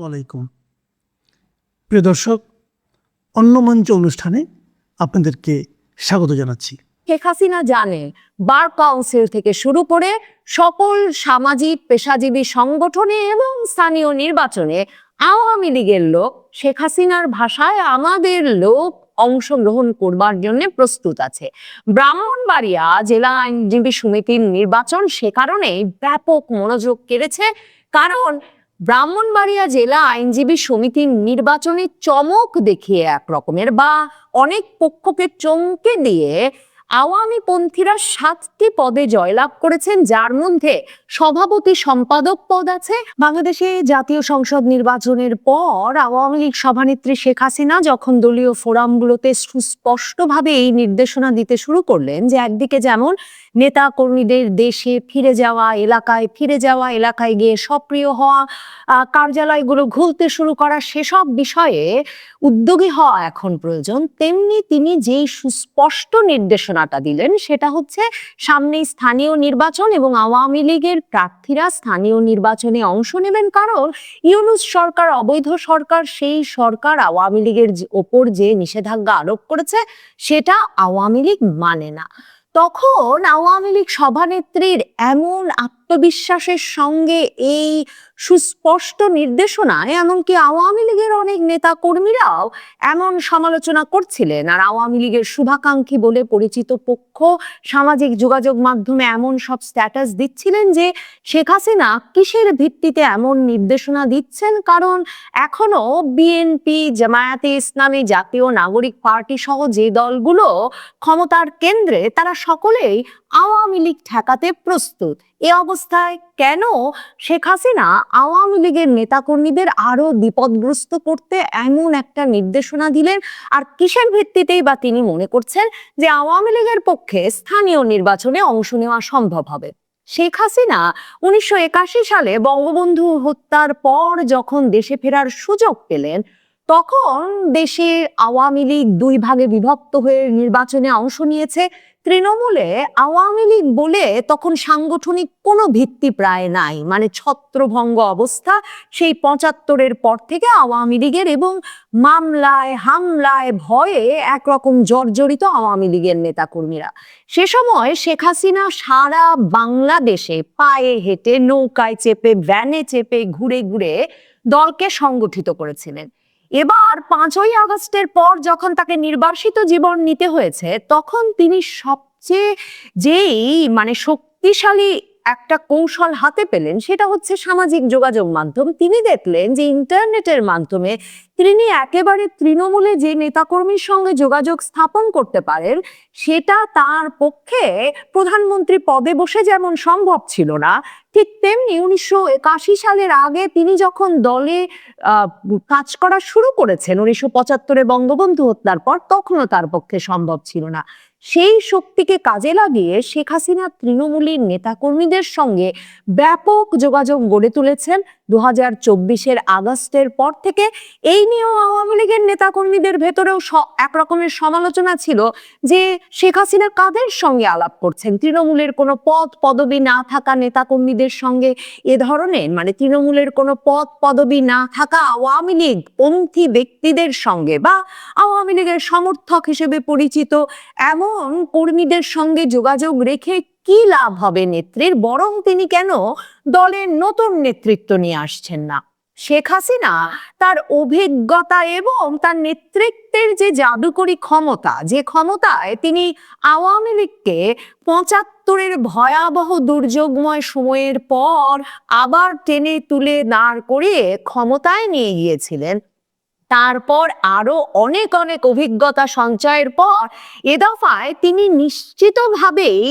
আলাইকুম প্রিয় দর্শক, অন্য মঞ্চ অনুষ্ঠানে আপনাদেরকে স্বাগত জানাচ্ছি। শেখ হাসিনা জানে বার কাউন্সিল থেকে শুরু করে সকল সামাজিক পেশাজীবী সংগঠনে এবং স্থানীয় নির্বাচনে আওয়ামী লীগের লোক, শেখ হাসিনার ভাষায় আমাদের লোক অংশগ্রহণ করবার জন্য প্রস্তুত আছে। ব্রাহ্মণবাড়িয়া জেলা আইনজীবী সমিতির নির্বাচন সে কারণে ব্যাপক মনোযোগ কেড়েছে, কারণ ব্রাহ্মণবাড়িয়া জেলা আইনজীবী সমিতির নির্বাচনে চমক দেখিয়ে এক রকমের বা অনেক পক্ষকে চমকে দিয়ে আওয়ামী পন্থীরা 7টি পদে জয়লাভ করেছেন, যার মধ্যে সভাপতি সম্পাদক পদ আছে। বাংলাদেশে জাতীয় সংসদ নির্বাচনের পর আওয়ামী লীগ সভানেত্রী শেখ হাসিনা যখন দলীয় ফোরামগুলোতে সুস্পষ্টভাবে এই নির্দেশনা দিতে শুরু করলেন যে একদিকে যেমন নেতা কর্মীদের দেশে ফিরে যাওয়া, এলাকায় ফিরে যাওয়া, এলাকায় গিয়ে সক্রিয় হওয়া, কার্যালয়গুলো ঘুরতে শুরু করা, সেসব বিষয়ে উদ্যোগী হওয়া এখন প্রয়োজন, তেমনি তিনি যেই সুস্পষ্ট নির্দেশনাটা দিলেন সেটা হচ্ছে সামনেই স্থানীয় নির্বাচন এবং আওয়ামী লীগের প্রার্থীরা স্থানীয় নির্বাচনে অংশ নেবেন, কারণ ইউনূস সরকার অবৈধ সরকার, সেই সরকার আওয়ামী লীগের ওপর যে নিষেধাজ্ঞা আরোপ করেছে সেটা আওয়ামী লীগ মানে না। তখন আওয়ামী লীগ সভানেত্রীর এমন আত্মবিশ্বাসের সঙ্গে এই সুস্পষ্ট নির্দেশনায় এমনকি আওয়ামী লীগের অনেক নেতা কর্মীরাও এমন সমালোচনা করছিলেন, আর আওয়ামী লীগের শুভাকাঙ্ক্ষী বলে পরিচিত পক্ষ সামাজিক যোগাযোগ মাধ্যমে এমন সব স্ট্যাটাস দিচ্ছিলেন যে শেখ হাসিনা কিসের ভিত্তিতে এমন নির্দেশনা দিচ্ছেন, কারণ এখনো বিএনপি, জামায়াতে ইসলামী, জাতীয় নাগরিক পার্টি সহ যে দলগুলো ক্ষমতার কেন্দ্রে তারা সকলেই আওয়ামী লীগ ঠেকাতে প্রস্তুত। এ অবস্থায় কেন শেখ হাসিনা আওয়ামী লীগের নেতাকর্মীদের আরো বিপদগ্রস্ত করতে এমন একটা নির্দেশনা দিলেন, আর কিসের ভিত্তিতেই বা তিনি মনে করছেন যে আওয়ামী লীগের পক্ষে স্থানীয় নির্বাচনে অংশ নেওয়া সম্ভব হবে? শেখ হাসিনা 1981 সালে বঙ্গবন্ধু হত্যার পর যখন দেশে ফেরার সুযোগ পেলেন, তখন দেশে আওয়ামী লীগ 2 ভাগে বিভক্ত হয়ে নির্বাচনে অংশ নিয়েছে। তৃণমূলে আওয়ামী লীগ বলে তখন সাংগঠনিক কোনো ভিত্তি প্রায় নাই, মানে ছত্রভঙ্গ অবস্থা। সেই 75-এর পর থেকে আওয়ামী লীগের এবং মামলায় হামলায় ভয়ে একরকম জর্জরিত আওয়ামী লীগের নেতাকর্মীরা। সে সময় শেখ হাসিনা সারা বাংলাদেশে পায়ে হেঁটে, নৌকায় চেপে, ভ্যানে চেপে ঘুরে ঘুরে দলকে সংগঠিত করেছিলেন। এবার 5ই আগস্টের পর যখন তাকে নির্বাসিত জীবন নিতে হয়েছে, তখন তিনি সবচেয়ে যেই শক্তিশালী একটা কৌশল হাতে পেলেন সেটা হচ্ছে সামাজিক যোগাযোগ মাধ্যম। তিনি দেখলেন যে ইন্টারনেটের মাধ্যমে তিনি একেবারে তৃণমূলে যে নেতাকর্মীর সঙ্গে যোগাযোগ স্থাপন করতে পারেন, সেটা তার পক্ষে প্রধানমন্ত্রী পদে বসে যেমন সম্ভব ছিল না, ঠিক তেমনি 1981 সালের আগে তিনি যখন দলে কাজ করা শুরু করেছেন 1975-এ বঙ্গবন্ধু হত্যার পর, তখনও তার পক্ষে সম্ভব ছিল না। সেই শক্তিকে কাজে লাগিয়ে শেখ হাসিনা তৃণমূলের নেতাকর্মীদের সঙ্গে ব্যাপক যোগাযোগ গড়ে তুলেছেন 2024-এর আগস্টের পর থেকে। এই নিয়েও আওয়ামী লীগের নেতাকর্মীদের ভেতরেও এক রকমের সমালোচনা ছিল যে শেখ হাসিনা কাদের সঙ্গে আলাপ করছেন, তৃণমূলের কোনো পদ পদবি না থাকা নেতাকর্মীদের সঙ্গে এ ধরনের তৃণমূলের কোনো পদ পদবি না থাকা আওয়ামী লীগ পন্থী ব্যক্তিদের সঙ্গে বা আওয়ামী লীগের সমর্থক হিসেবে পরিচিত এমন কর্মীদের সঙ্গে যোগাযোগ রেখে কি লাভ হবে নেত্রীর, বরং তিনি কেন দলের নতুন নেতৃত্ব নিয়ে আসছেন না? শেখ হাসিনা তার অভিজ্ঞতা এবং তার নেতৃত্বের যে জাদুকরী ক্ষমতা, যে ক্ষমতায় তিনি আওয়ামী লীগকে 75-এর ভয়াবহ দুর্যোগময় সময়ের পর আবার টেনে তুলে দাঁড় করিয়ে ক্ষমতায় নিয়ে গিয়েছিলেন, তারপর আরো অনেক অনেক অভিজ্ঞতা সঞ্চয়ের পর এ দফায় তিনি নিশ্চিতভাবেই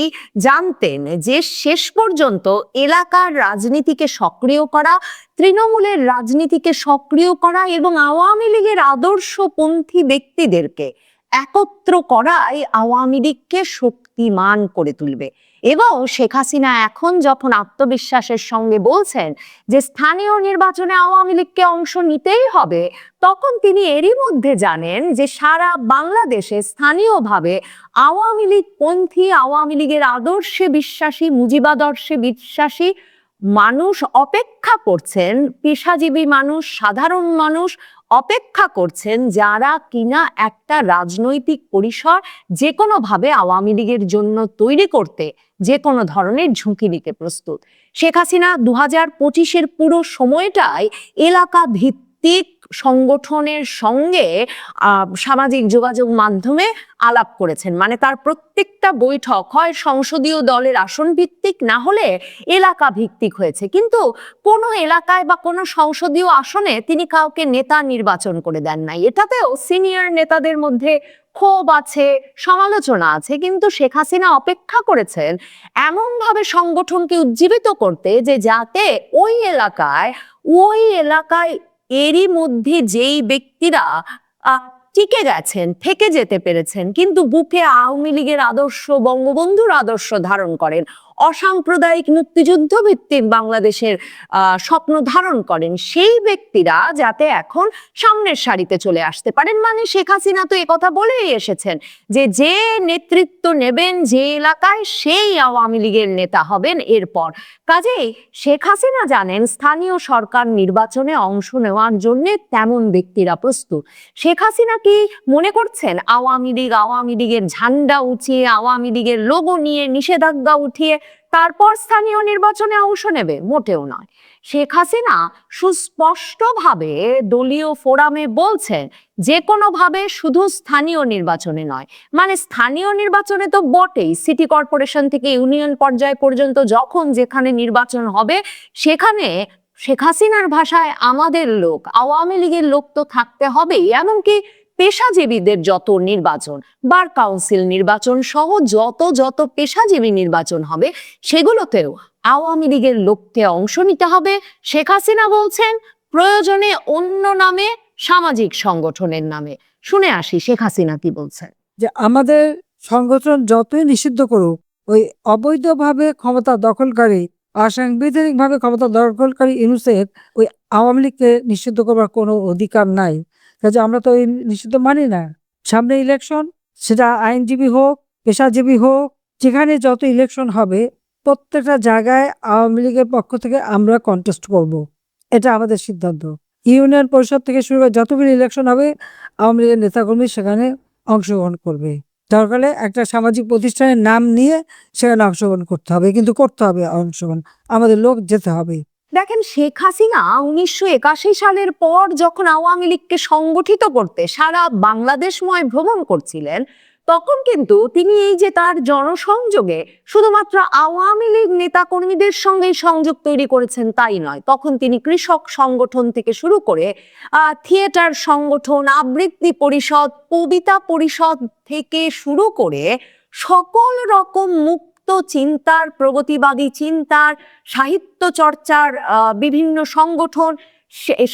জানতেন যে শেষ পর্যন্ত এলাকার রাজনীতিকে সক্রিয় করা, তৃণমূলের রাজনীতিকে সক্রিয় করা এবং আওয়ামী লীগের আদর্শপন্থী ব্যক্তিদেরকে একত্র করাই আওয়ামী লীগকে শক্তিমান করে তুলবে। এবং শেখ হাসিনা এখন যখন আত্মবিশ্বাসের সঙ্গে বলছেন যে স্থানীয় নির্বাচনে আওয়ামী লীগকে অংশ নিতেই হবে, তখন তিনি এরই মধ্যে জানেন যে সারা বাংলাদেশে স্থানীয়ভাবে আওয়ামী লীগ পন্থী, আওয়ামী লীগের আদর্শে বিশ্বাসী, মুজিবাদর্শে বিশ্বাসী মানুষ অপেক্ষা করছেন, পেশাজীবী মানুষ, সাধারণ মানুষ অপেক্ষা করছেন যারা কিনা একটা রাজনৈতিক পরিসর যে কোনোভাবে আওয়ামী লীগের জন্য তৈরি করতে যে কোনো ধরনের ঝুঁকি নিতে প্রস্তুত। শেখ হাসিনা 2025-এর পুরো সময়টাই এলাকা ভিত্তিক সংগঠনের সঙ্গে সামাজিক যোগাযোগ মাধ্যমে আলাপ করেছেন। মানে তার প্রত্যেকটা বৈঠক হয় সংসদীয় দলের আসন ভিত্তিক, না হলে এলাকা ভিত্তিক হয়েছে। কিন্তু কোনো এলাকায় বা কোনো সংসদীয় আসনে তিনি কাউকে নেতা নির্বাচন করে দেন নাই। এটাতেও সিনিয়র নেতাদের মধ্যে ক্ষোভ আছে, সমালোচনা আছে, কিন্তু শেখ হাসিনা অপেক্ষা করেছেন এমন ভাবে সংগঠনকে উজ্জীবিত করতে যে যাতে ওই এলাকায় এরই মধ্যে যেই ব্যক্তিরা টিকে গেছেন, থেকে যেতে পেরেছেন, কিন্তু বুকে আওয়ামী লীগের আদর্শ, বঙ্গবন্ধুর আদর্শ ধারণ করেন, অসাম্প্রদায়িক মুক্তিযুদ্ধ ভিত্তিক বাংলাদেশের স্বপ্ন ধারণ করেন, সেই ব্যক্তিরা যাতে এখন সামনের সারিতে চলে আসতে পারেন। মানে শেখ হাসিনা তো একথা বলেই এসেছেন যে নেতৃত্ব নেবেন যে এলাকায়, সেই আওয়ামী লীগের নেতা হবেন এরপর। কাজেই শেখ হাসিনা জানেন স্থানীয় সরকার নির্বাচনে অংশ নেওয়ার জন্য তেমন ব্যক্তিরা প্রস্তুত। শেখ হাসিনা কি মনে করছেন আওয়ামী লীগের ঝান্ডা উঁচিয়ে, আওয়ামী লীগের লোগো নিয়ে, নিষেধাজ্ঞা উঠিয়ে তারপর স্থানীয় নির্বাচনে অংশ নেবে? মোটেও নয়। শেখ হাসিনা সুস্পষ্টভাবে দলীয় ফোরামে বলছেন যে কোনোভাবে শুধু স্থানীয় নির্বাচনে নয়, মানে স্থানীয় নির্বাচনে তো বটেই, সিটি কর্পোরেশন থেকে ইউনিয়ন পর্যায় পর্যন্ত যখন যেখানে নির্বাচন হবে সেখানে শেখ হাসিনার ভাষায় আমাদের লোক, আওয়ামী লীগের লোক তো থাকতে হবেই। এমনকি পেশাজীবীদের যত নির্বাচন, বার কাউন্সিল নির্বাচন সহ যত পেশাজীবী নির্বাচন হবে সেগুলোতেও আওয়ামী লীগের লোককে অংশ নিতে হবে। শেখ হাসিনা বলছেন প্রয়োজনে অন্য নামে, সামাজিক সংগঠনের নামে। শুনে আসি শেখ হাসিনা কি বলছেন। যে আমাদের সংগঠন যতই নিষিদ্ধ করুক, ওই অবৈধভাবে ক্ষমতা দখলকারী, অসাংবিধানিকভাবে ক্ষমতা দখলকারী ইউনূসের ওই আওয়ামী লীগকে নিষিদ্ধ করবার কোনো অধিকার নাই। কাজে আমরা তো এই নিষিদ্ধ মানি না। সামনে ইলেকশন, সেটা আইনজীবী হোক, পেশাজীবী হোক, যেখানে যত ইলেকশন হবে প্রত্যেকটা জায়গায় আওয়ামী লীগের পক্ষ থেকে আমরা কন্টেস্ট করব। এটা আমাদের সিদ্ধান্ত। ইউনিয়ন পরিষদ থেকে শুরু করে যতগুলি ইলেকশন হবে আওয়ামী লীগের নেতাকর্মী সেখানে অংশগ্রহণ করবে। দরকারে একটা সামাজিক প্রতিষ্ঠানের নাম নিয়ে সেখানে অংশগ্রহণ করতে হবে, কিন্তু করতে হবে অংশগ্রহণ, আমাদের লোক যেতে হবে। দেখেন, শেখ হাসিনা 1981 সালের পর যখন আওয়ামী লীগকে সংগঠিত করতে সারা বাংলাদেশময় ভ্রমণ করছিলেন, তখন কিন্তু তিনি এই যে তার জনসংযোগে শুধুমাত্র আওয়ামী লীগ নেতাকর্মীদের সঙ্গেই সংযোগ তৈরি করেছেন তাই নয়। তখন তিনি কৃষক সংগঠন থেকে শুরু করে থিয়েটার সংগঠন, আবৃত্তি পরিষদ, কবিতা পরিষদ থেকে শুরু করে সকল রকম মুক্ত চিন্তার, প্রগতিবাদী চিন্তার, সাহিত্য চর্চার বিভিন্ন সংগঠন,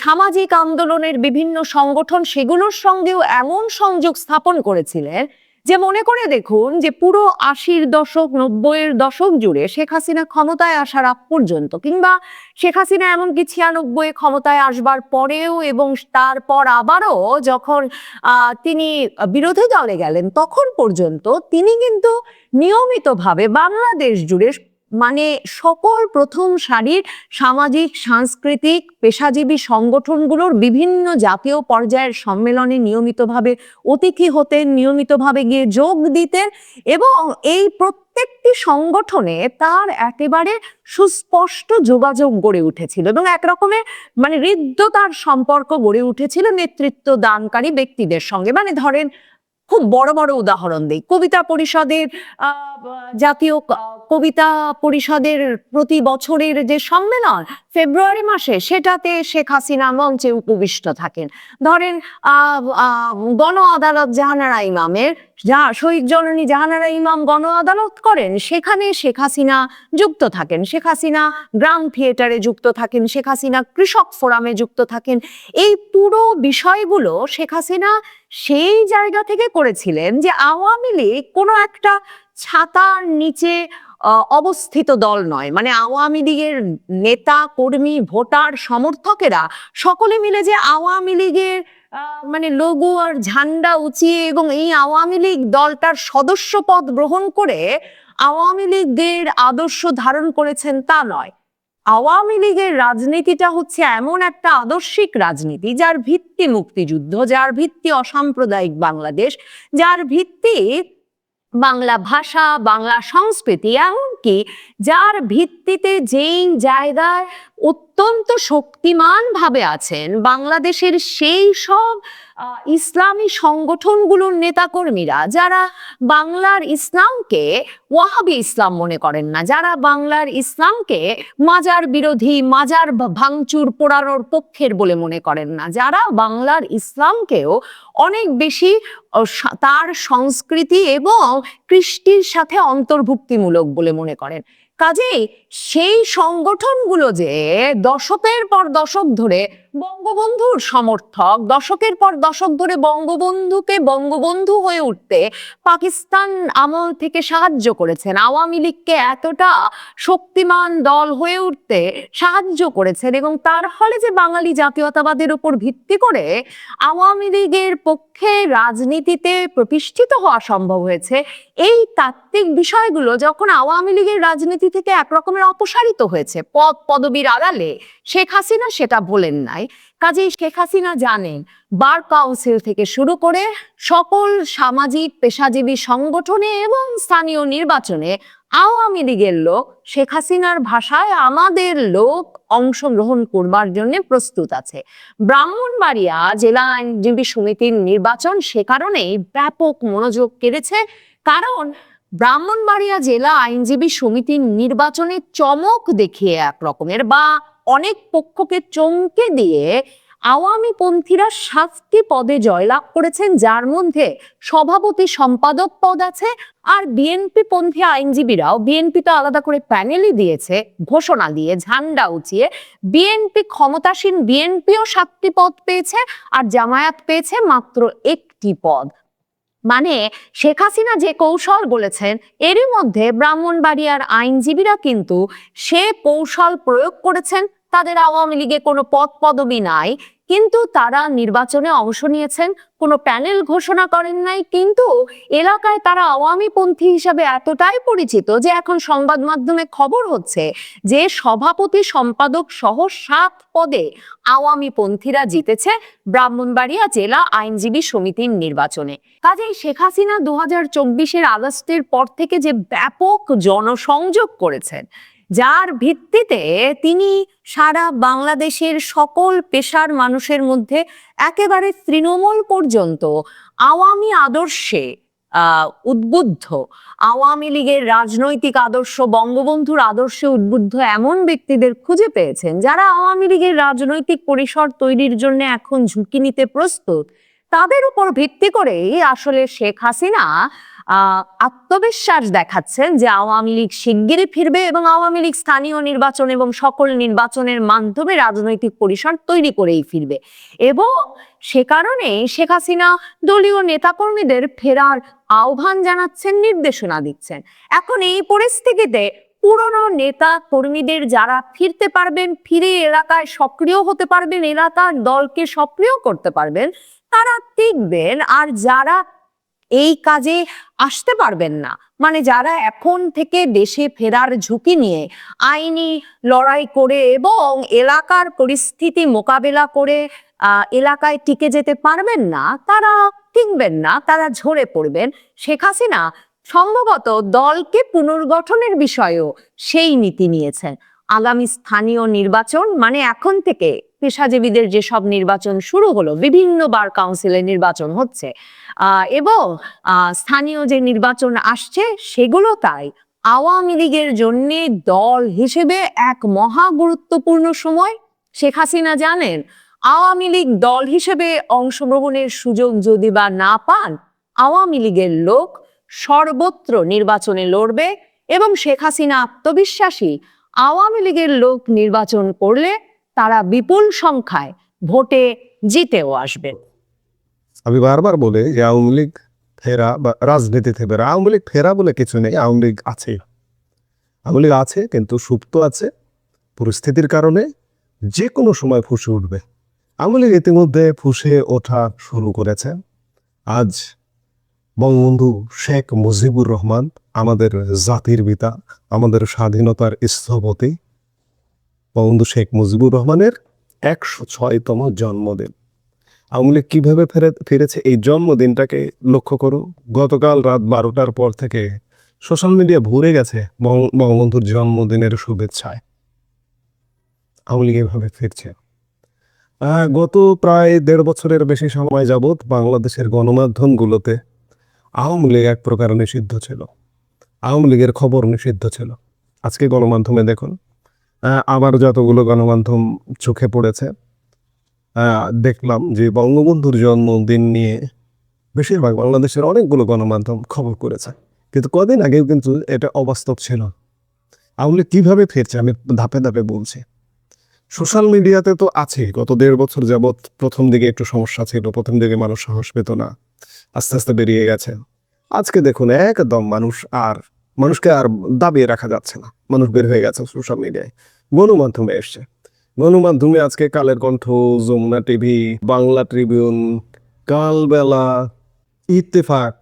সামাজিক আন্দোলনের বিভিন্ন সংগঠন, সেগুলোর সঙ্গেও এমন সংযোগ স্থাপন করেছিলেন যে মনে করে দেখুন যে পুরো 80-র দশক, 90-এর দশক জুড়ে শেখ হাসিনা ক্ষমতায় আসার আগ পর্যন্ত, কিংবা শেখ হাসিনা এমনকি 96-এ ক্ষমতায় আসবার পরেও এবং তারপর আবারও যখন তিনি বিরোধী দলে গেলেন তখন পর্যন্ত তিনি কিন্তু নিয়মিতভাবে বাংলাদেশ জুড়ে, মানে সকল প্রথম সারির সামাজিক, সাংস্কৃতিক, পেশাজীবী সংগঠনগুলোর বিভিন্ন জাতীয় পর্যায়ের সম্মেলনে নিয়মিতভাবে অতিথি হতেন, নিয়মিতভাবে গিয়ে যোগ দিতেন, এবং এই প্রত্যেকটি সংগঠনে তার একেবারে সুস্পষ্ট যোগাযোগ গড়ে উঠেছিল এবং একরকমের মানে হৃদ্যতার সম্পর্ক গড়ে উঠেছিল নেতৃত্ব দানকারী ব্যক্তিদের সঙ্গে। মানে ধরেন, খুব বড় বড় উদাহরণ দেই, কবিতা পরিষদের জাতীয় কবিতা পরিষদের প্রতি বছরের যে সম্মেলন ফেব্রুয়ারি মাসে, সেটাতে শেখ হাসিনা মঞ্চে উপবিষ্ট থাকেন। ধরেন গণ আদালত জাহানারা ইমামের, শহীদ জননী জাহানারা ইমাম গণ আদালত করেন, সেখানে শেখ হাসিনা যুক্ত থাকেন, শেখ হাসিনা গ্রাম থিয়েটারে যুক্ত থাকেন, শেখ হাসিনা কৃষক ফোরামে যুক্ত থাকেন। এই পুরো বিষয়গুলো শেখ হাসিনা সেই জায়গা থেকে করেছিলেন যে আওয়ামী লীগ কোনো একটা ছাতার নিচে অবস্থিত দল নয়। মানে আওয়ামী লীগের নেতা কর্মী, ভোটার, সমর্থকেরা সকলে মিলে যে আওয়ামী লীগের মানে লোগো আর ঝান্ডা উঁচিয়ে এবং এই আওয়ামী লীগ দলটার সদস্য পদ গ্রহণ করে আওয়ামী লীগের আদর্শ ধারণ করেছেন তা নয়। আওয়ামী লীগের রাজনীতিটা হচ্ছে এমন একটা আদর্শিক রাজনীতি যার ভিত্তি মুক্তিযুদ্ধ, যার ভিত্তি অসাম্প্রদায়িক বাংলাদেশ, যার ভিত্তি বাংলা ভাষা, বাংলা সংস্কৃতি, এমনকি যার ভিত্তিতে যেই জায়গায় অত্যন্ত শক্তিমান ভাবে আছেন বাংলাদেশের সেই সব ইসলামী সংগঠনগুলোর নেতাকর্মীরা, যারা বাংলার ইসলামকে ওয়াহাবি ইসলাম মনে করেন না, যারা বাংলার ইসলামকে মাজার বিরোধী, মাজার ভাঙচুর পোড়ানোর পক্ষের বলে মনে করেন না, যারা বাংলার ইসলামকেও অনেক বেশি তার সংস্কৃতি এবং কৃষ্টির সাথে অন্তর্ভুক্তিমূলক বলে মনে করেন। কাজেই সেই সংগঠনগুলো যে দশকের পর দশক ধরে বঙ্গবন্ধুর সমর্থক, দশকের পর দশক ধরে বঙ্গবন্ধুকে বঙ্গবন্ধু হয়ে উঠতে পাকিস্তান আমল থেকে সাহায্য করেছেন, আওয়ামী লীগকে এতটা শক্তিমান দল হয়ে উঠতে সাহায্য করেছেন, এবং তার ফলে যে বাঙালি জাতীয়তাবাদের উপর ভিত্তি করে আওয়ামী লীগের পক্ষে রাজনীতিতে প্রতিষ্ঠিত হওয়া সম্ভব হয়েছে, এই তাত্ত্বিক বিষয়গুলো যখন আওয়ামী লীগের রাজনীতি থেকে একরকমের অপসারিত হয়েছে পদ পদবীর আড়ালে, শেখ হাসিনা সেটা বলেন নাই। কাজেই শেখ হাসিনা জানেন বার কাউন্সিল থেকে শুরু করে সকল সামাজিক পেশাজীবী সংগঠনে এবং স্থানীয় নির্বাচনে আওয়ামী লীগের লোক, শেখ হাসিনার ভাষায় আমাদের লোক, অংশগ্রহণ করবার জন্য প্রস্তুত আছে। ব্রাহ্মণবাড়িয়া জেলা আইনজীবী সমিতির নির্বাচন সে কারণেই ব্যাপক মনোযোগ কেড়েছে, কারণ ব্রাহ্মণবাড়িয়া জেলা আইনজীবী সমিতির নির্বাচনে চমক দেখিয়ে এক রকমের বা অনেক পক্ষকে চমকে দিয়ে আওয়ামী পন্থীরা 7টি পদে জয়লাভ করেছেন, যার মধ্যে সভাপতি সম্পাদক পদ আছে। আর বিএনপি পন্থী আইনজীবীরাও, বিএনপি তো আলাদা করে প্যানেলই দিয়েছে ঘোষণা দিয়ে ঝান্ডা উঁচিয়ে, বিএনপি ক্ষমতাসীন বিএনপিও 7টি পদ পেয়েছে, আর জামায়াত পেয়েছে মাত্র 1টি পদ। মানে শেখ হাসিনা যে কৌশল বলেছেন, এরই মধ্যে ব্রাহ্মণবাড়িয়ার আইনজীবীরা কিন্তু সে কৌশল প্রয়োগ করেছেন। তাদের আওয়ামী লীগে কোনো পদ পদবি নাই, কিন্তু তারা নির্বাচনে অংশ নিয়েছেন, কোনো প্যানেল ঘোষণা করেন নাই, কিন্তু এলাকায় তারা আওয়ামী পন্থী হিসাবে এতটাই পরিচিত যে এখন সংবাদ মাধ্যমে খবর হচ্ছে যে সভাপতি সম্পাদক সহ 7 পদে আওয়ামী পন্থীরা জিতেছে ব্রাহ্মণবাড়িয়া জেলা আইনজীবী সমিতির নির্বাচনে। কাজেই শেখ হাসিনা 2024-এর আগস্টের পর থেকে যে ব্যাপক জনসংযোগ করেছেন, যার ভিত্তিতে তিনি সারা বাংলাদেশের সকল পেশার মানুষের মধ্যে একেবারে তৃণমূল পর্যন্ত আওয়ামী আদর্শে উদ্বুদ্ধ, আওয়ামী লীগের রাজনৈতিক আদর্শ, বঙ্গবন্ধুর আদর্শে উদ্বুদ্ধ এমন ব্যক্তিদের খুঁজে পেয়েছেন যারা আওয়ামী লীগের রাজনৈতিক পরিসর তৈরির জন্য এখন ঝুঁকি নিতে প্রস্তুত। তাদের উপর ভিত্তি করেই আসলে শেখ হাসিনা আত্মবিশ্বাস দেখাচ্ছেন যে আওয়ামী লীগ শিগগিরই ফিরবে এবং আওয়ামী লীগ স্থানীয় নির্বাচন এবং সকল নির্বাচনের মাধ্যমে রাজনৈতিক পরিসর তৈরি করেই ফিরবে। এবং সে কারণে শেখ হাসিনা দলীয় নেতাকর্মীদের ফেরার আহ্বান জানাচ্ছেন, নির্দেশনা দিচ্ছেন। এখন এই পরিস্থিতিতে পুরনো নেতা কর্মীদের যারা ফিরতে পারবেন, ফিরে এলাকায় সক্রিয় হতে পারবেন, এলাকার দলকে সক্রিয় করতে পারবেন, তারা টিকবেন। আর যারা এই কাজে আসতে পারবেন না, মানে যারা এখন থেকে দেশে ফেরার ঝুঁকি নিয়ে আইনি লড়াই করে এবং এলাকার পরিস্থিতি মোকাবেলা করে এলাকায় টিকে যেতে পারবেন না, তারা টিকবেন না, তারা ঝরে পড়বেন। শেখ হাসিনা সম্ভবত দলকে পুনর্গঠনের বিষয়েও সেই নীতি নিয়েছেন। আগামী স্থানীয় নির্বাচন মানে এখন থেকে পেশাজীবীদের যেসব নির্বাচন শুরু হলো, বিভিন্ন বার কাউন্সিলের নির্বাচন হচ্ছে এবং স্থানীয় যে নির্বাচন আসছে, সেগুলো তাই আওয়ামী লীগের জন্য দল হিসেবে এক মহা গুরুত্বপূর্ণ সময়। শেখ হাসিনা জানেন আওয়ামী লীগ দল হিসেবে অংশগ্রহণের সুযোগ যদি বা না পান, আওয়ামী লীগের লোক সর্বত্র নির্বাচনে লড়বে এবং শেখ হাসিনা আত্মবিশ্বাসী আওয়ামী লীগের লোক নির্বাচন করলে তারা বিপুল সংখ্যায় ভোটে জিতেও আসবে। আমি বারবার বলে যে আওয়ামী লীগ ফেরা বা রাজনীতিতে ফেরা, আওয়ামী লীগ ফেরা বলে কিছু নেই, আওয়ামী লীগ আছে, আওয়ামী লীগ আছে, কিন্তু সুপ্ত আছে, পরিস্থিতির কারণে যে কোনো সময় ফুসে উঠবে। আওয়ামী লীগ ইতিমধ্যে ফুসে ওঠা শুরু করেছে। আজ বঙ্গবন্ধু শেখ মুজিবুর রহমান, আমাদের জাতির পিতা, আমাদের স্বাধীনতার স্থপতি, বঙ্গবন্ধু শেখ মুজিবুর রহমানের 106তম জন্মদিন। আওয়ামী লীগ কীভাবে ফিরেছে এই জন্মদিনটাকে লক্ষ্য করো। গতকাল রাত 12টার পর থেকে সোশ্যাল মিডিয়া ভরে গেছে বঙ্গবন্ধুর জন্মদিনের শুভেচ্ছায়। আওয়ামী লীগ এভাবে ফিরছে। গত প্রায় 1.5 বছরের বেশি সময় যাবৎ বাংলাদেশের গণমাধ্যমগুলোতে আওয়ামী লীগ এক প্রকার নিষিদ্ধ ছিল, আওয়ামী লীগের খবর নিষিদ্ধ ছিল। আজকে গণমাধ্যমে দেখুন, আবার যতগুলো গণমাধ্যম চোখে পড়েছে, দেখলাম যে বঙ্গবন্ধুর জন্মদিন নিয়ে বেশিরভাগ বাংলাদেশের অনেকগুলো গণমাধ্যম খবর করেছে, কিন্তু কদিন আগেও কিন্তু এটা অবাস্তব ছিল। আওয়ামী লীগ কীভাবে ফিরছে আমি ধাপে ধাপে বলছি। সোশ্যাল মিডিয়াতে তো আছে, গত 1.5 বছর যাবৎ প্রথম দিকে একটু সমস্যা ছিল, প্রথম দিকে মানুষ সাহস পেত না, আস্তে আস্তে বেরিয়ে গেছে। আজকে দেখুন একদম মানুষকে আর দাবিয়ে রাখা যাচ্ছে না, মানুষ বের হয়ে গেছে সোশ্যাল মিডিয়ায়, গণমাধ্যমে এসছে। গণমাধ্যমে আজকে কালের কণ্ঠ, যমুনা টিভি, বাংলা ট্রিবিউন, কালবেলা, ইত্তেফাক,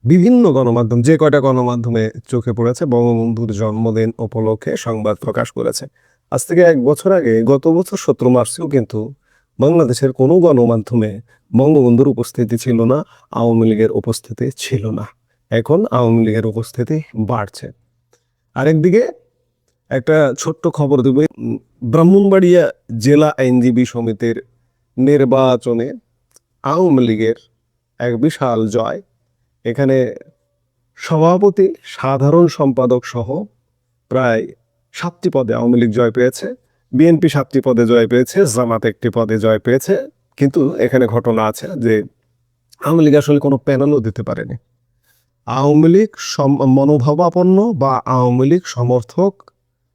বিভিন্ন গণমাধ্যম, যে কয়টা গণমাধ্যমে চোখে পড়েছে বঙ্গবন্ধুর জন্মদিন উপলক্ষে সংবাদ প্রকাশ করেছে। আজ থেকে 1 বছর আগে, গত বছর 17 মার্চেও কিন্তু বাংলাদেশের কোনো গণমাধ্যমে বঙ্গবন্ধুর উপস্থিতি ছিল না, আওয়ামী লীগের উপস্থিতি ছিল না। এখন আওয়ামী লীগের উপস্থিতি বাড়ছে। আরেকদিকে একটা ছোট্ট খবর দেব, ব্রাহ্মণবাড়িয়া জেলা আইনজীবী সমিতির নির্বাচনে আওয়ামী লীগের এক বিশাল জয়। এখানে সভাপতি, সাধারণ সম্পাদক সহ প্রায় 7টি পদে আওয়ামী লীগ জয় পেয়েছে, বিএনপি 7টি পদে জয় পেয়েছে, জামাত 1টি পদে জয় পেয়েছে। কিন্তু এখানে ঘটনা আছে যে আওয়ামী লীগ আসলে কোনো প্যানেলও দিতে পারেনি। আওয়ামী লীগ মনোভাবাপন্ন বা আওয়ামী লীগ সমর্থক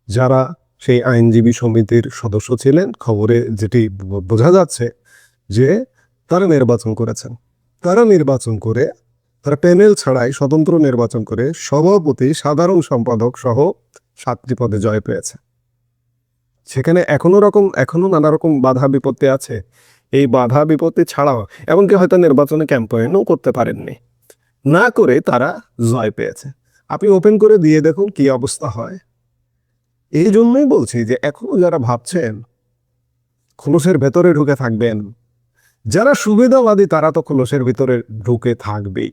যারা সেই আইনজীবী সমিতির সদস্য ছিলেন, খবরে যেটি বোঝা যাচ্ছে যে তারা নির্বাচন করেছেন। তারা নির্বাচন করে, তারা প্যানেল ছাড়াই স্বতন্ত্র নির্বাচন করে সভাপতি, সাধারণ সম্পাদক সহ 7টি পদে জয় পেয়েছে। সেখানে এখনো নানা রকম বাধা বিপত্তি আছে। এই বাধা বিপত্তি ছাড়াও এমনকি হয়তো নির্বাচনে ক্যাম্পেইনও করতে পারেননি, না করে তারা জয় পেয়েছে। আপনি ওপেন করে দিয়ে দেখুন কি অবস্থা হয়। এই জন্যই বলছি যে এখনো যারা ভাবছেন খোলসের ভেতরে ঢুকে থাকবেন, যারা সুবিধাবাদী তারা তো খোলসের ভিতরে ঢুকে থাকবেই,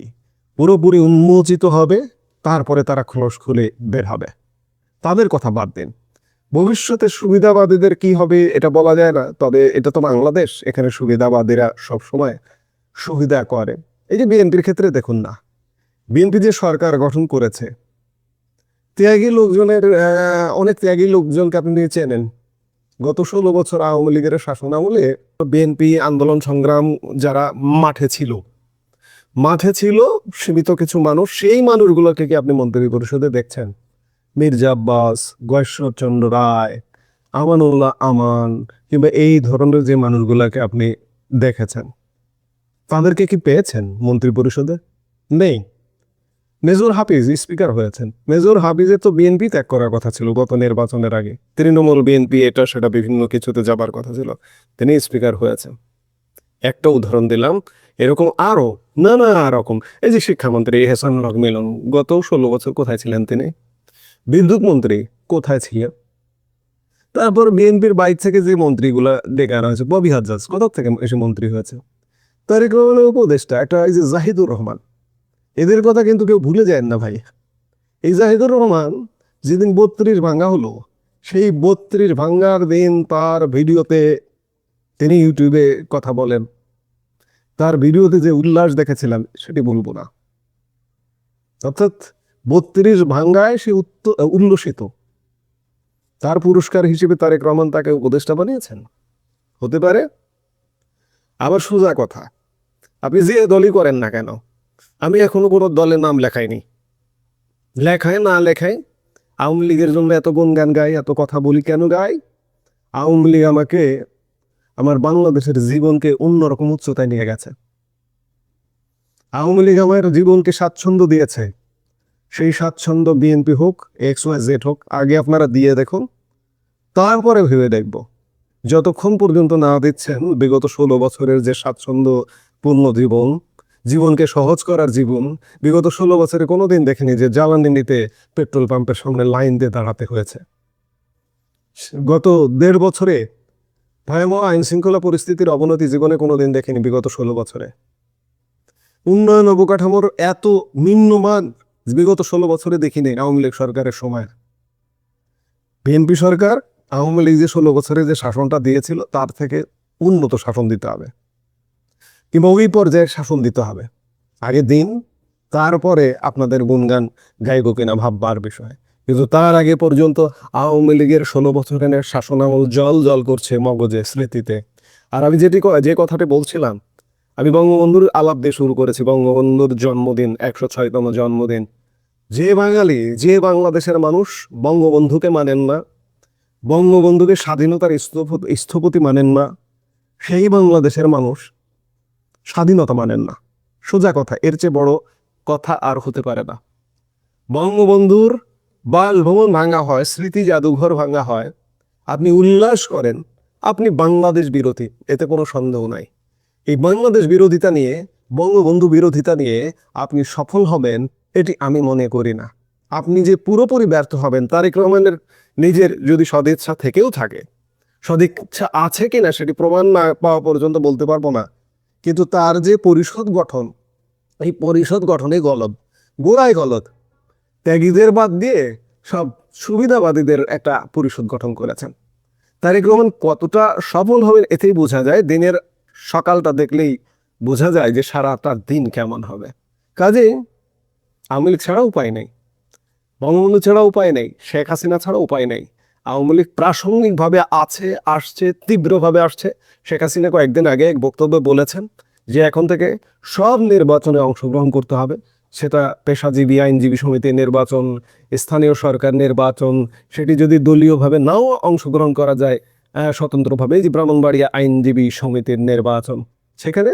পুরোপুরি উন্মোচিত হবে, তারপরে তারা খোলস খুলে বের হবে। তাদের কথা বাদ দিন। ভবিষ্যতে সুবিধাবাদীদের কি হবে এটা বলা যায় না, তবে এটা তো বাংলাদেশ, এখানে সুবিধাবাদীরা সবসময় সুবিধা করে। এই যে বিএনপির ক্ষেত্রে দেখুন না, বিএনপি যে সরকার গঠন করেছে, ত্যাগী লোকজনের অনেক ত্যাগী লোকজনকে আপনি চেনেন। গত 16 বছর আওয়ামী লীগের শাসন আমলে বিএনপি আন্দোলন সংগ্রাম যারা মাঠে ছিল সীমিত কিছু মানুষ, সেই মানুষগুলোকে কি আপনি মন্ত্রী পরিষদে দেখছেন? মির্জা আব্বাস, গয়েশ্বরচন্দ্র রায়, আমানুল্লাহ আমান, কিংবা এই ধরনের যে মানুষগুলোকে আপনি দেখেছেন, তাদেরকে কি পেয়েছেন মন্ত্রী পরিষদে? নেই। মেজর হাফিজ স্পিকার হয়েছেন। মেজর হাফিজের তো বিএনপি ত্যাগ করার কথা ছিল গত নির্বাচনের আগে, তৃণমূল বিএনপি এটা সেটা বিভিন্ন কিছুতে যাবার কথা ছিল, তিনি স্পিকার হয়েছেন। একটা উদাহরণ দিলাম, এরকম আরো নানা রকম। এই যে শিক্ষামন্ত্রী এহসানুল হক মিলন, গত 16 বছর কোথায় ছিলেন তিনি? বিদ্যুৎ মন্ত্রী কোথায় ছিলেন? তারপর বিএনপির বাইরে থেকে যে মন্ত্রীগুলা ডেকে আনা হয়েছে, ববি হাজ্জাজ কোথা থেকে এসে মন্ত্রী হয়েছে? তারেক রহমানের উপদেষ্টা একটা এই যে জাহিদুর রহমান, এদের কথা কিন্তু কেউ ভুলে যায় না ভাই। এই জাহিদুর রহমান যেদিন 32 ভাঙ্গা হলো, সেই 32 ভাঙ্গার দিন তার ভিডিওতে তিনি ইউটিউবে কথা বলেন, তার ভিডিওতে যে উল্লাস দেখেছিলাম সেটি বলবো না। অর্থাৎ 32 ভাঙ্গায় সে উল্লসিত। তার পুরস্কার হিসেবে তারেক রহমান তাকে উপদেষ্টা বানিয়েছেন, হতে পারে। আবার সোজা কথা, আপনি যে দলই করেন না কেন, আমি এখনো কোনো দলের নাম লেখাইনি, লেখায় না লেখায় আওয়ামী লীগের জন্য এত গুণগান গাই, এত কথা বলি কেন গাই? আওয়ামী লীগ আমাকে, আমার বাংলাদেশের জীবনকে অন্যরকম উচ্চতায় নিয়ে গেছে। আওয়ামী লীগ আমার জীবনকে স্বাচ্ছন্দ্য দিয়েছে। সেই স্বাচ্ছন্দ্য বিএনপি হোক, XYZ হোক, আগে আপনারা দিয়ে দেখুন, তারপরে ভেবে দেখব। যতক্ষণ পর্যন্ত না দিচ্ছেন বিগত 16 বছরের যে স্বাচ্ছন্দ্যপূর্ণ জীবনকে সহজ করার জীবন, বিগত 16 বছরে কোনোদিন দেখেনি যে জ্বালানি নিতে পেট্রোল পাম্পের সামনে লাইন দিয়ে দাঁড়াতে হয়েছে। গত 1.5 বছরে ভয়াবহ আইন শৃঙ্খলা পরিস্থিতির অবনতি জীবনে কোনোদিন দেখিনি বিগত 16 বছরে। উন্নয়ন অবকাঠামোর এত নিম্নমান বিগত 16 বছরে দেখিনি আওয়ামী লীগ সরকারের সময়। বিএনপি সরকার আওয়ামী লীগ যে 16 বছরে যে শাসনটা দিয়েছিল তার থেকে উন্নত শাসন দিতে হবে, কিংবা ওই পর্যায়ে শাসন দিতে হবে। আগে দিন, তারপরে আপনাদের গুণগান গাইব কিনা ভাববার বিষয়। কিন্তু তার আগে পর্যন্ত আওয়ামী লীগের 16 বছরের শাসনামল জল জল করছে মগজে, স্মৃতিতে। আর আমি যে কথাটি বলছিলাম, আমি বঙ্গবন্ধুর আলাপ দিয়ে শুরু করেছি। বঙ্গবন্ধুর জন্মদিন, 106তম জন্মদিন। যে বাঙালি, যে বাংলাদেশের মানুষ বঙ্গবন্ধুকে মানেন না, বঙ্গবন্ধুকে স্বাধীনতার স্থপতি মানেন না, সেই বাংলাদেশের মানুষ স্বাধীনতা মানেন না। সোজা কথা, এর চেয়ে বড় কথা আর হতে পারে না। বঙ্গবন্ধুর বাসভবন ভাঙা হয়, স্মৃতি জাদুঘর ভাঙা হয়, আপনি উল্লাস করেন, আপনি বাংলাদেশ বিরোধী, এতে কোনো সন্দেহ নাই। এই বাংলাদেশ বিরোধিতা নিয়ে, বঙ্গবন্ধু বিরোধিতা নিয়ে আপনি সফল হবেন এটি আমি মনে করি না। আপনি যে পুরোপুরি ব্যর্থ হবেন, তারেক রহমানের নিজের যদি সদিচ্ছা থেকেও থাকে, সদিচ্ছা আছে কিনা সেটি প্রমাণ না পাওয়া পর্যন্ত বলতে পারবো না, কিন্তু তার যে পরিষদ গঠন, এই পরিষদ গঠনে গলদ, গোড়ায় গলদ। ত্যাগীদের বাদ দিয়ে সব সুবিধাবাদীদের একটা পরিষদ গঠন করেছেন। তারেক রহমান কতটা সফল হবেন এতেই বোঝা যায়। দিনের সকালটা দেখলেই বোঝা যায় যে সারাটা দিন কেমন হবে। কাজে আওয়ামী লীগ ছাড়া উপায় নেই, বঙ্গবন্ধু ছাড়া উপায় নেই, শেখ হাসিনা ছাড়া উপায় নেই। আওয়ামী লীগ প্রাসঙ্গিকভাবে আছে, আসছে, তীব্রভাবে আসছে। শেখ হাসিনা কয়েকদিন আগে এক বক্তব্যে বলেছেন যে এখন থেকে সব নির্বাচনে অংশগ্রহণ করতে হবে, সেটা পেশাজীবী আইনজীবী সমিতির নির্বাচন, স্থানীয় সরকার নির্বাচন, সেটি যদি দলীয়ভাবে নাও অংশগ্রহণ করা যায়, স্বতন্ত্রভাবে যে ব্রাহ্মণবাড়িয়া আইনজীবী সমিতির নির্বাচন, সেখানে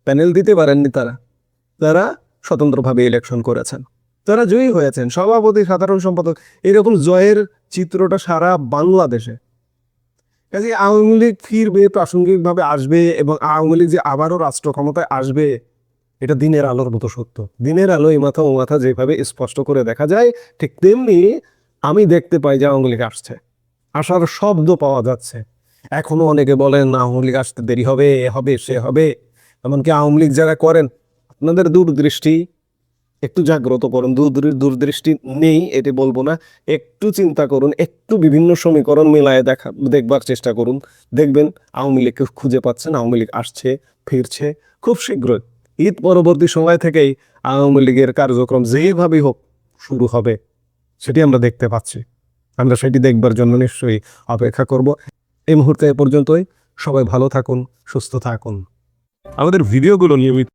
প্যানেল দিতে পারেননি তারা স্বতন্ত্রভাবে ইলেকশন করেছেন, তারা জয়ী হয়েছেন, সভাপতি, সাধারণ সম্পাদক, এরকম জয়ের চিত্রটা সারা বাংলাদেশে। কাজে আওয়ামী লীগ ফিরবে, প্রাসঙ্গিকভাবে আসবে, এবং আওয়ামী লীগ যে আবারও রাষ্ট্র ক্ষমতায় আসবে এটা দিনের আলোর মতো সত্য। দিনের আলো এই মাথা ও মাথা যেভাবে স্পষ্ট করে দেখা যায়, ঠিক তেমনি আমি দেখতে পাই যে আওয়ামী লীগ আসছে, আসার শব্দ পাওয়া যাচ্ছে। এখনো অনেকে বলেন আওয়ামী লীগ আসতে দেরি হবে, এ হবে, সে হবে। এমনকি আওয়ামী লীগ যারা করেন, আপনাদের দূরদৃষ্টি একটু জাগ্রত করুন। দূরদৃষ্টি নেই এটি বলবো না, একটু চিন্তা করুন, একটু বিভিন্ন সমীকরণ মিলায়ে দেখবার চেষ্টা করুন, দেখবেন আওয়ামী লীগকে খুঁজে পাচ্ছেন। আওয়ামী লীগ আসছে, ফিরছে খুব শীঘ্রই। ঈদ পরবর্তী সময় থেকেই আওয়ামী লীগের কার্যক্রম যেভাবেই হোক শুরু হবে, সেটি আমরা দেখতে পাচ্ছি। আমরা সেটি দেখবার জন্য নিশ্চয়ই অপেক্ষা করব। এই মুহূর্তে এ পর্যন্তই। সবাই ভালো থাকুন, সুস্থ থাকুন। আমাদের ভিডিওগুলো নিয়মিত